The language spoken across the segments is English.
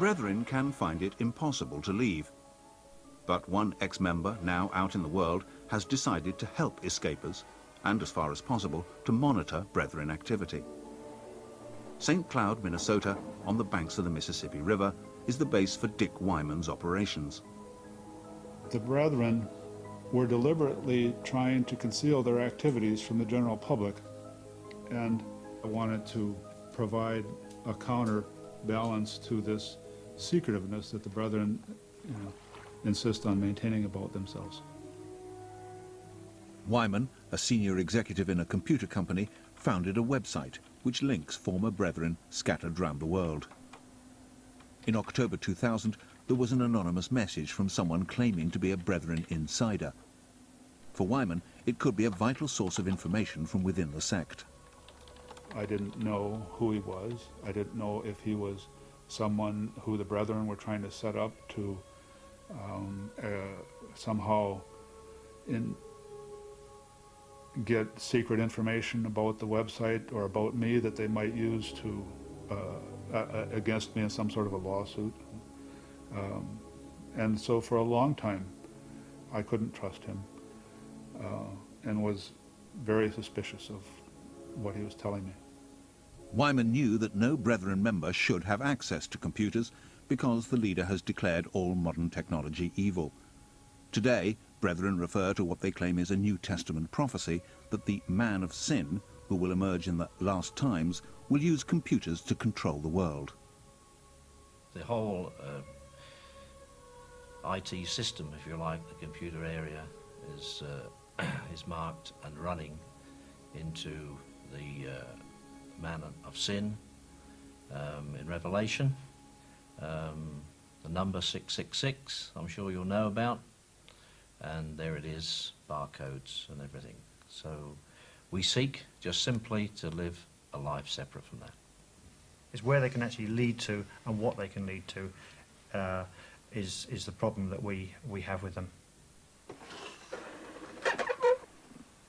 Brethren can find it impossible to leave. But one ex-member, now out in the world, has decided to help escapers and, as far as possible, to monitor Brethren activity. St. Cloud, Minnesota, on the banks of the Mississippi River, is the base for Dick Wyman's operations. The Brethren were deliberately trying to conceal their activities from the general public, and I wanted to provide a counterbalance to this secretiveness that the Brethren insist on maintaining about themselves. Wyman, a senior executive in a computer company, founded a website which links former Brethren scattered round the world. In October 2000, there was an anonymous message from someone claiming to be a Brethren insider. For Wyman, it could be a vital source of information from within the sect. I didn't know who he was. I didn't know if he was someone who the Brethren were trying to set up to somehow get secret information about the website or about me that they might use to against me in some sort of a lawsuit. And so for a long time, I couldn't trust him and was very suspicious of what he was telling me. Wyman knew that no Brethren member should have access to computers because the leader has declared all modern technology evil. Today, Brethren refer to what they claim is a New Testament prophecy that the man of sin, who will emerge in the last times, will use computers to control the world. The whole IT system, if you like, the computer area, is marked and running into the man of sin in Revelation. The number 666, I'm sure you'll know about, and there it is, barcodes and everything. So we seek just simply to live a life separate from that. Is where they can actually lead to and what they can lead to is the problem that we have with them.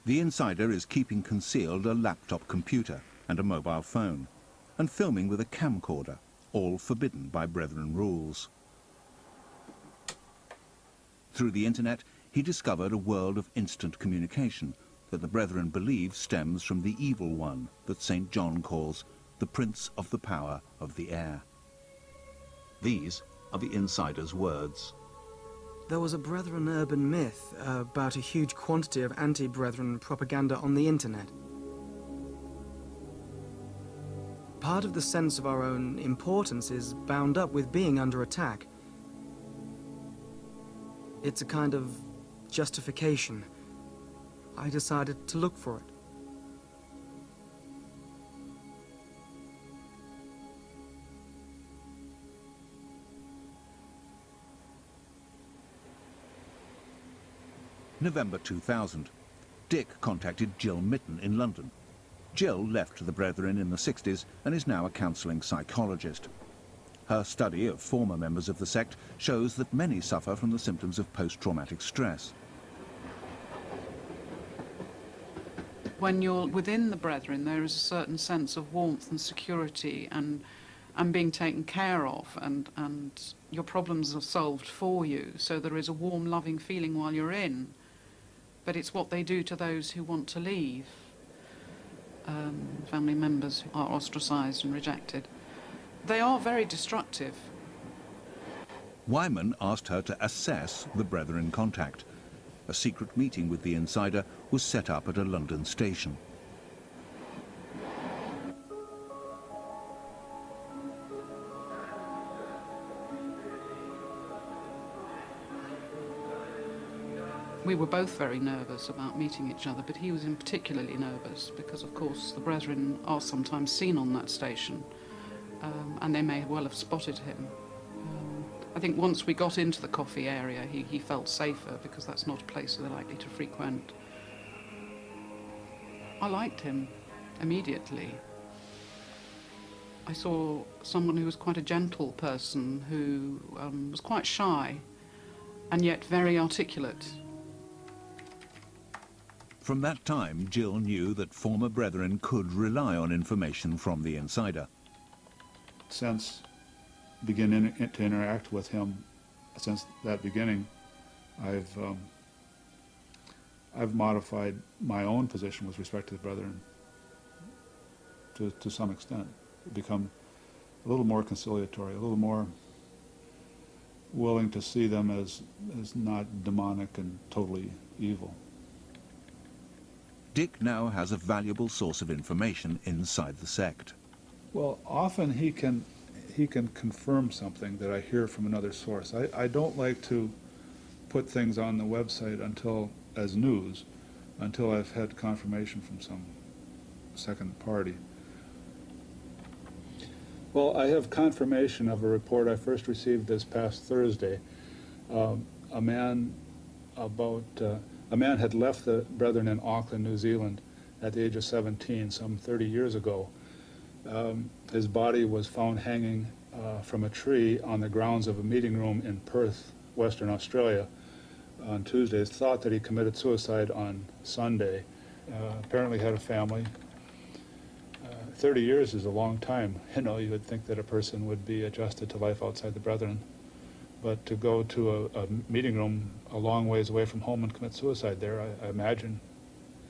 The insider is keeping concealed a laptop computer and a mobile phone, and filming with a camcorder, all forbidden by Brethren rules. Through the internet, he discovered a world of instant communication that the Brethren believe stems from the evil one that St. John calls the Prince of the Power of the Air. These are the insider's words. There was a Brethren urban myth about a huge quantity of anti-Brethren propaganda on the internet. Part of the sense of our own importance is bound up with being under attack. It's a kind of justification. I decided to look for it. November 2000. Dick contacted Jill Mitten in London. Jill left the Brethren in the 60s and is now a counselling psychologist. Her study of former members of the sect shows that many suffer from the symptoms of post-traumatic stress. When you're within the Brethren, there is a certain sense of warmth and security and being taken care of, and your problems are solved for you. So there is a warm, loving feeling while you're in. But it's what they do to those who want to leave. Family members who are ostracised and rejected. They are very destructive. Wyman asked her to assess the Brethren contact. A secret meeting with the insider was set up at a London station. We were both very nervous about meeting each other, but he was in particularly nervous because, of course, the Brethren are sometimes seen on that station, and they may well have spotted him. I think once we got into the coffee area, he felt safer because that's not a place they're likely to frequent. I liked him immediately. I saw someone who was quite a gentle person, who was quite shy and yet very articulate. From that time, Jill knew that former Brethren could rely on information from the insider. Since begin to interact with him since that beginning, I've modified my own position with respect to the brethren to some extent, become a little more conciliatory, a little more willing to see them as not demonic and totally evil. Dick now has a valuable source of information inside the sect. Well, often he can confirm something that I hear from another source. I don't like to put things on the website as news until I've had confirmation from some second party. Well, I have confirmation of a report I first received this past Thursday. A man had left the Brethren in Auckland, New Zealand at the age of 17, some 30 years ago. His body was found hanging from a tree on the grounds of a meeting room in Perth, Western Australia on Tuesday. It's thought that he committed suicide on Sunday. Apparently had a family. 30 years is a long time. You know, you would think that a person would be adjusted to life outside the Brethren. But to go to a meeting room a long ways away from home and commit suicide there, I imagine,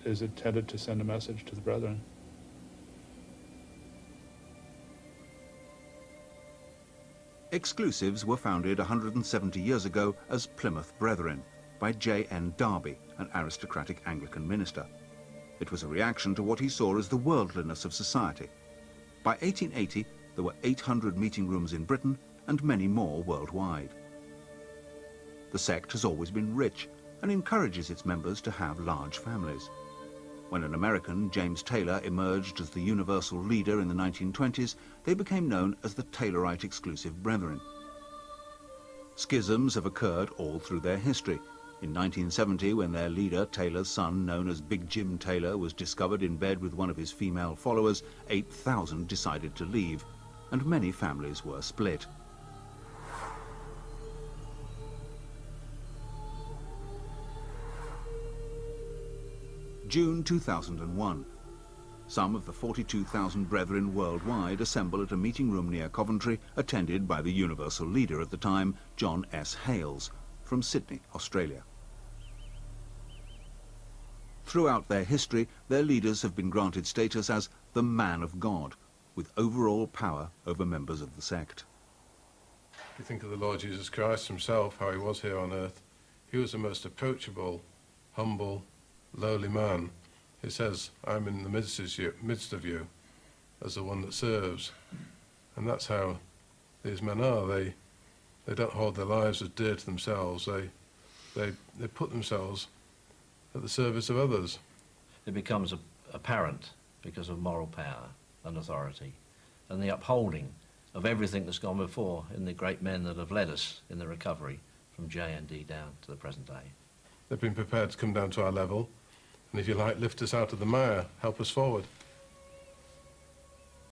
is intended to send a message to the Brethren. Exclusives were founded 170 years ago as Plymouth Brethren by J.N. Darby, an aristocratic Anglican minister. It was a reaction to what he saw as the worldliness of society. By 1880, there were 800 meeting rooms in Britain and many more worldwide. The sect has always been rich and encourages its members to have large families. When an American, James Taylor, emerged as the universal leader in the 1920s, they became known as the Taylorite Exclusive Brethren. Schisms have occurred all through their history. In 1970, when their leader, Taylor's son, known as Big Jim Taylor, was discovered in bed with one of his female followers, 8,000 decided to leave, and many families were split. June 2001. Some of the 42,000 Brethren worldwide assemble at a meeting room near Coventry, attended by the universal leader at the time, John S. Hales, from Sydney, Australia. Throughout their history, their leaders have been granted status as the Man of God, with overall power over members of the sect. If you think of the Lord Jesus Christ himself, how he was here on earth, he was the most approachable, humble, lowly man. He says, I'm in the midst of you as the one that serves. And that's how these men are. They don't hold their lives as dear to themselves. They put themselves at the service of others. It becomes apparent because of moral power and authority and the upholding of everything that's gone before in the great men that have led us in the recovery from J&D down to the present day. They've been prepared to come down to our level and, if you like, lift us out of the mire, help us forward.